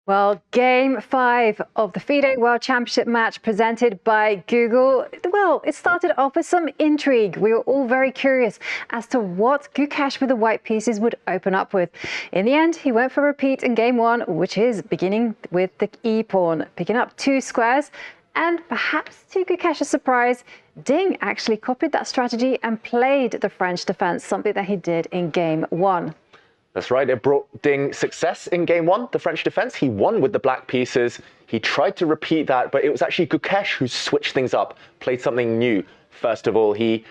Well, game 5 of the FIDE World Championship match presented by Google. Well, it started off with some intrigue. We were all very curious as to what Gukesh with the white pieces would open up with. In the end, he went for a repeat in game 1, which is beginning with the e-pawn, picking up 2 squares. And perhaps to Gukesh's surprise, Ding actually copied that strategy and played the French defense, something that he did in game 1. That's right, it brought Ding success in game 1, the French defense. He won with the black pieces. He tried to repeat that, but it was actually Gukesh who switched things up, played something new. First of all, he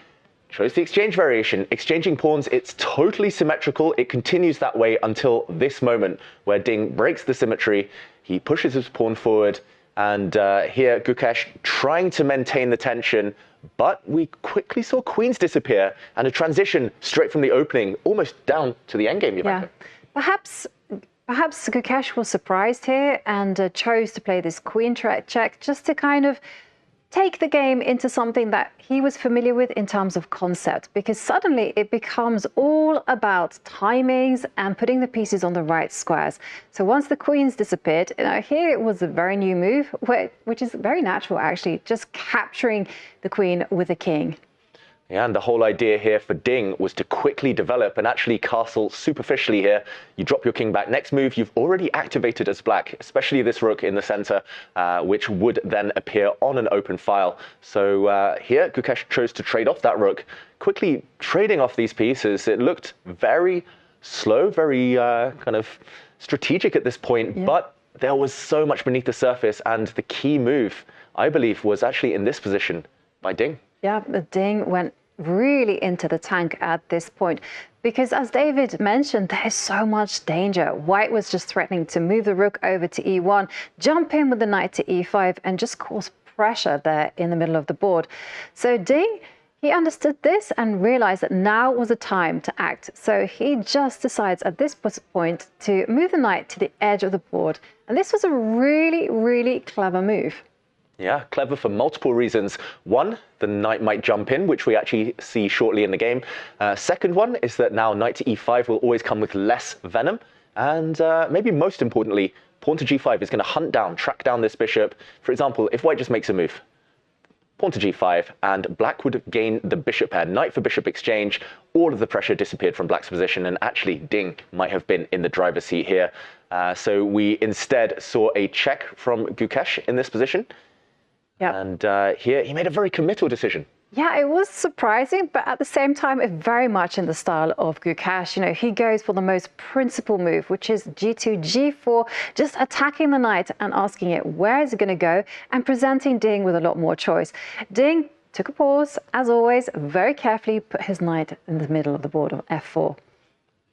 chose the exchange variation. Exchanging pawns, it's totally symmetrical. It continues that way until this moment where Ding breaks the symmetry. He pushes his pawn forward, and here Gukesh trying to maintain the tension, but we quickly saw queens disappear and a transition straight from the opening, almost down to the endgame. Yeah, perhaps Gukesh was surprised here and chose to play this queen check just to kind of take the game into something that he was familiar with in terms of concept, because suddenly it becomes all about timings and putting the pieces on the right squares. So once the queens disappeared, here it was a very new move, which is very natural actually, just capturing the queen with the king. Yeah, and the whole idea here for Ding was to quickly develop and actually castle superficially here. You drop your king back. Next move, you've already activated as black, especially this rook in the center, which would then appear on an open file. So here, Gukesh chose to trade off that rook, quickly trading off these pieces. It looked very slow, very kind of strategic at this point, but there was so much beneath the surface, and the key move, I believe, was actually in this position by Ding. Yeah, the Ding went really into the tank at this point, because as David mentioned, there's so much danger. White was just threatening to move the rook over to e1, jump in with the knight to e5, and just cause pressure there in the middle of the board. So Ding, he understood this and realized that now was the time to act. So he just decides at this point to move the knight to the edge of the board. And this was a really, really clever move. Yeah, clever for multiple reasons. One, the knight might jump in, which we actually see shortly in the game. Second one is that now knight to e5 will always come with less venom. And maybe most importantly, pawn to g5 is going to hunt down, track down this bishop. For example, if white just makes a move, pawn to g5, and black would gain the bishop pair. Knight for bishop exchange, all of the pressure disappeared from black's position, and actually Ding might have been in the driver's seat here. So we instead saw a check from Gukesh in this position. Yep. And here he made a very committal decision. Yeah, it was surprising, but at the same time, very much in the style of Gukesh. He goes for the most principal move, which is g2, g4, just attacking the knight and asking it where is it going to go, and presenting Ding with a lot more choice. Ding took a pause, as always, very carefully put his knight in the middle of the board on f4.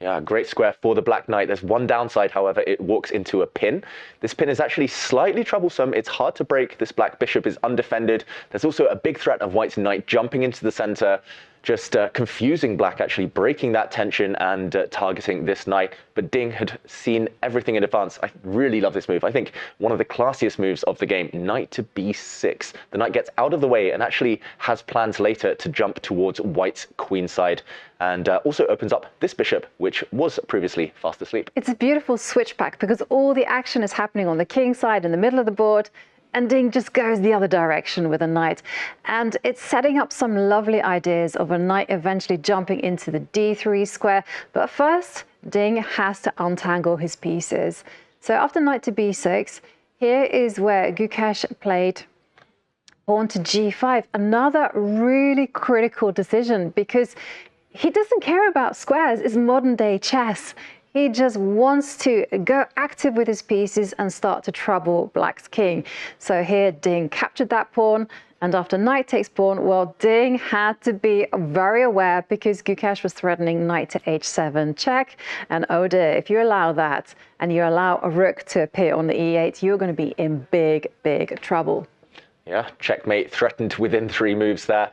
Yeah, great square for the black knight. There's one downside, however, it walks into a pin. This pin is actually slightly troublesome. It's hard to break. This black bishop is undefended. There's also a big threat of white's knight jumping into the center, just confusing black, actually breaking that tension and targeting this knight. But Ding had seen everything in advance. I really love this move. I think one of the classiest moves of the game, knight to b6. The knight gets out of the way and actually has plans later to jump towards white's queen side, and also opens up this bishop, which was previously fast asleep. It's a beautiful switchback because all the action is happening on the king side in the middle of the board, and Ding just goes the other direction with a knight. And it's setting up some lovely ideas of a knight eventually jumping into the d3 square. But first, Ding has to untangle his pieces. So after knight to b6, here is where Gukesh played pawn to g5. Another really critical decision, because he doesn't care about squares. It's modern day chess. He just wants to go active with his pieces and start to trouble black's king. So here Ding captured that pawn, and after knight takes pawn, well, Ding had to be very aware because Gukesh was threatening knight to h7 check. And oh dear, if you allow that and you allow a rook to appear on the e8, you're going to be in big, big trouble. Yeah, checkmate threatened within 3 moves there.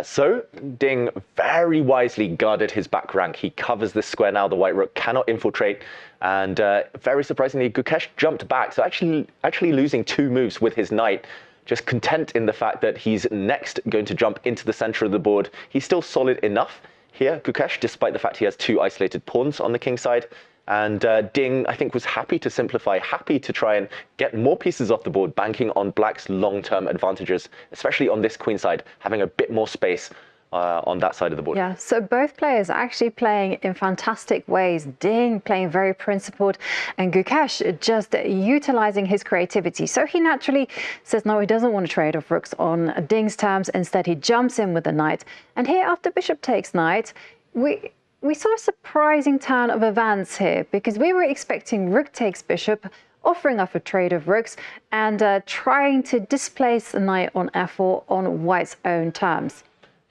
So Ding very wisely guarded his back rank. He covers this square now. The white rook cannot infiltrate. And very surprisingly, Gukesh jumped back. So actually losing 2 moves with his knight. Just content in the fact that he's next going to jump into the center of the board. He's still solid enough here, Gukesh, despite the fact he has 2 isolated pawns on the king side. And Ding, I think, was happy to simplify, happy to try and get more pieces off the board, banking on black's long-term advantages, especially on this queen side, having a bit more space on that side of the board. Yeah, so both players are actually playing in fantastic ways. Ding playing very principled, and Gukesh just utilizing his creativity. So he naturally says no, he doesn't want to trade off rooks on Ding's terms. Instead, he jumps in with the knight. And here, after bishop takes knight, we saw a surprising turn of events here, because we were expecting rook takes bishop, offering up a trade of rooks and trying to displace the knight on f4 on white's own terms.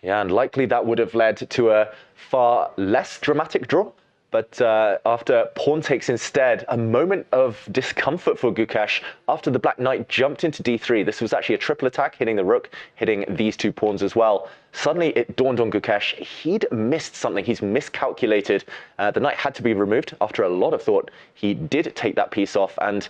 Yeah, and likely that would have led to a far less dramatic draw. But after pawn takes instead, a moment of discomfort for Gukesh after the black knight jumped into d3. This was actually a triple attack, hitting the rook, hitting these two pawns as well. Suddenly it dawned on Gukesh, he'd missed something, he's miscalculated. The knight had to be removed after a lot of thought. He did take that piece off, and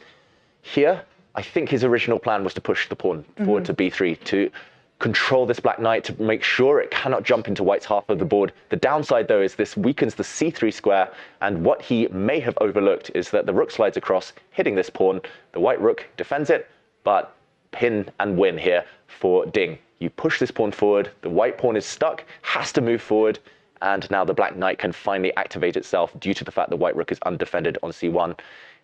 here, I think his original plan was to push the pawn forward to b3, to control this black knight, to make sure it cannot jump into white's half of the board. The downside, though, is this weakens the c3 square, and what he may have overlooked is that the rook slides across, hitting this pawn. The white rook defends it, but pin and win here for Ding. You push this pawn forward, the white pawn is stuck, has to move forward, and now the black knight can finally activate itself due to the fact the white rook is undefended on c1.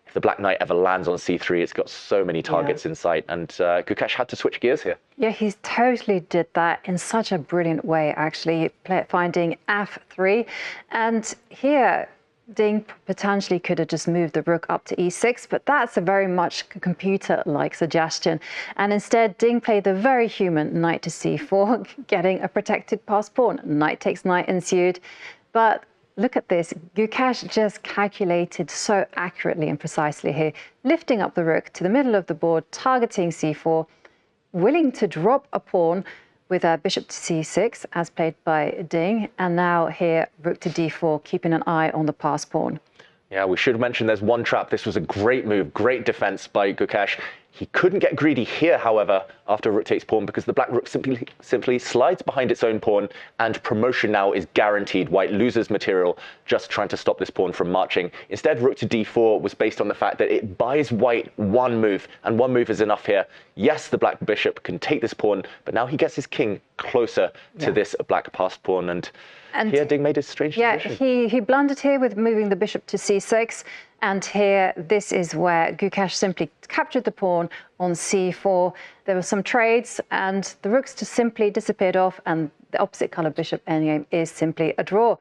If the black knight ever lands on c3, it's got so many targets in sight, and Gukesh had to switch gears here. Yeah, he totally did that in such a brilliant way, actually, finding f3. And here, Ding potentially could have just moved the rook up to e6, but that's a very much computer-like suggestion. And instead, Ding played the very human knight to c4, getting a protected passed pawn. Knight takes knight ensued. But look at this, Gukesh just calculated so accurately and precisely here, lifting up the rook to the middle of the board, targeting c4, willing to drop a pawn with a bishop to c6, as played by Ding, and now here, rook to d4, keeping an eye on the passed pawn. Yeah, we should mention there's one trap. This was a great move, great defense by Gukesh. He couldn't get greedy here, however, after rook takes pawn, because the black rook simply slides behind its own pawn, and promotion now is guaranteed. White loses material just trying to stop this pawn from marching. Instead, rook to d4 was based on the fact that it buys white one move, and one move is enough here. Yes, the black bishop can take this pawn, but now he gets his king closer to this black passed pawn, and here Ding made a strange decision. He blundered here with moving the bishop to c6. And here, this is where Gukesh simply captured the pawn on c4. There were some trades, and the rooks just simply disappeared off, and the opposite color bishop endgame is simply a draw.